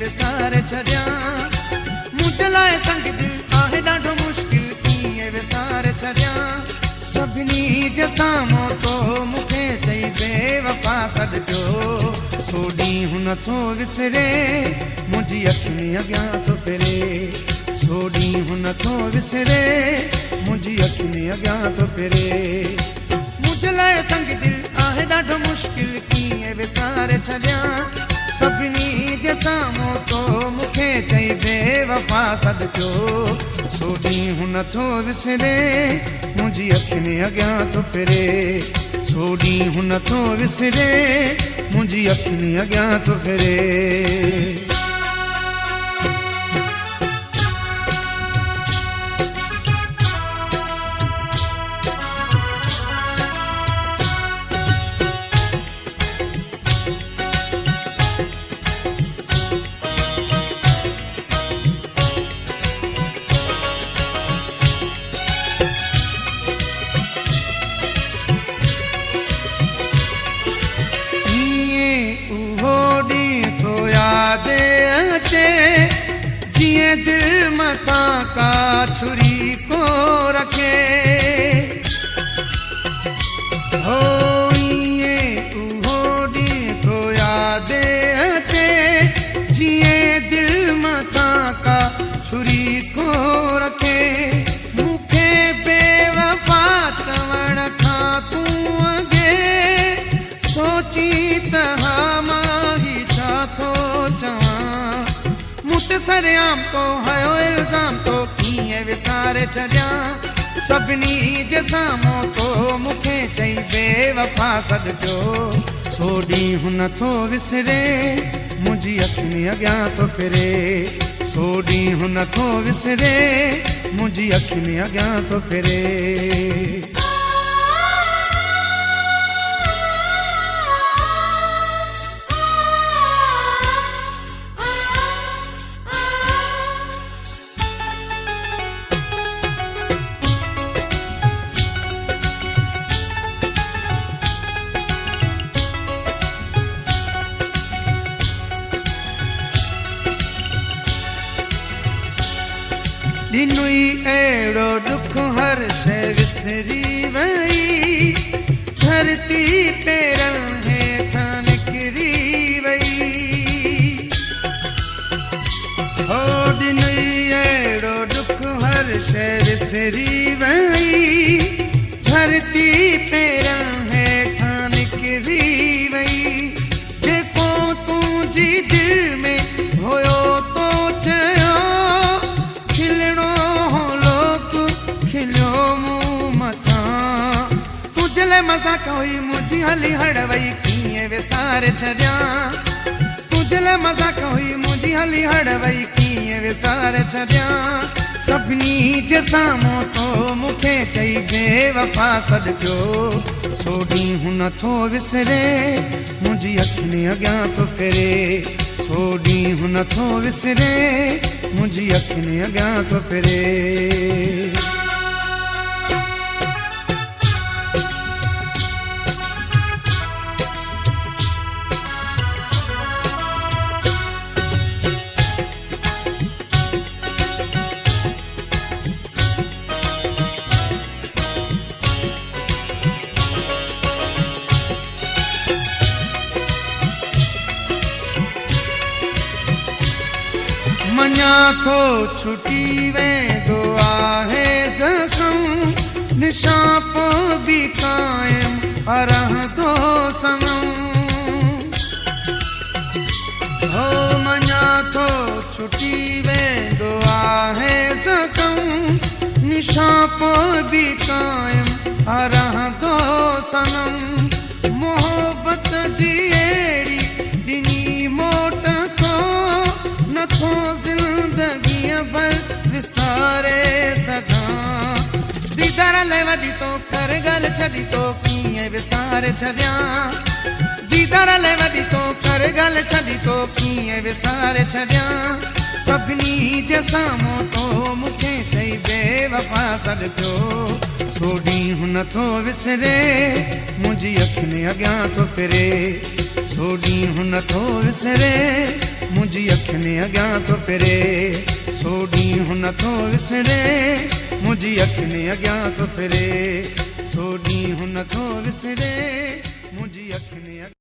विसारे छॾियां मुंहिंजे लाइ संग दिल आहे ॾाढो मुश्किल कीअं विसारे छॾियां सभिनी जे साम्हूं तो मूंखे चई बेवफा सॾिजो सो ॾींहुं नथो विसरे मुंहिंजी अखियुनि अॻियां थो फिरे सो ॾींहुं नथो विसरे मुंहिंजी अखियुनि अॻियां थो फिरे मुंहिंजे लाइ संग दिल आहे ॾाढो मुश्किल कीअं विसारे छॾियां सभिनी जे साम्हूं तो मूंखे चई बेवफा सॾिजो सो ॾींहुं नथो विसरे मुंहिंजी अखियुनि अॻियां थो फिरे सो ॾींहुं नथो विसरे मुंहिंजी अखियुनि अॻियां थो फिरे जिए दिल मथां का छुरी को रखे हो उहो ॾींहुं तो याद अचे जिए दिल मथां का छुरी को रखे मूंखे बेवफा चवण खां तूं अॻे सोची त हा मां ही छा थो चवां सरेआम तो हयो इल्ज़ाम तो कीअं विसारे छॾियां सभिनी जे साम्हूं तो मूंखे चई बेवफा सॾिजो सो ॾींहुं नथो विसरे मुंहिंजी अखियुनि अॻियां थो फिरे सो ॾींहुं नथो विसरे मुंहिंजी अखियुनि अॻियां थो फिरे ॾिनुई अहिड़ो दुख हर शइ विसरी वई धरती पेरनि हेठां निकिरी वई हो ॾिनुई अहिड़ो दुख हर शइ विसरी वई धरती पेरनि हेठां निकिरी वई जेको तुंहिंजी दिलि में हुयो तो चयो मज़ाक हुई मुंहिंजी हली हड़वई कीअं विसारे छॾियां तुंहिंजे लाइ मज़ाक हुई मुंहिंजी हली हड़वई कीअं विसारे छॾियां सभिनी जे साम्हूं तो मूंखे चई बेवफा सॾिजो सो ॾींहुं नथो विसरे मुंहिंजी अखियुनि अॻियां थो फिरे सो ॾींहुं नथो विसरे मुंहिंजी अखियुनि अॻियां थो फिरे मञा थो छुटी वेंदो आहे ज़ख़्म निशान पोइ बि क़ाइम रहंदो सनम हो मञा थो छुटी वेंदो आहे ज़ख़्म निशान पोइ बि क़ाइम रहंदो सनम मोहबत जी अहिड़ी ॾिनी मोट को नथो ज़िंदगीअ भर विसारे सघां दीदार लाइ वॾी तो कर ॻाल्हि छॾी तो कीअं विसारे छॾियां दीदार लाइ वॾी तो कर ॻाल्हि छॾी तो कीअं विसारे छॾियां सभिनी जे साम्हूं तो मूंखे चई बेवफा सॾ पियो सो ॾींहुं नथो विसरे मुंहिंजी अखियुनि अॻियां थो फिरे सो ॾींहुं नथो विसरे मुंहिंजी अखियुनि अॻियां थो फिरे सो ॾींहुं नथो विसरे मुंहिंजी अखियुनि अॻियां थो फिरे सो ॾींहुं नथो विसरे मुंहिंजी अखियुनि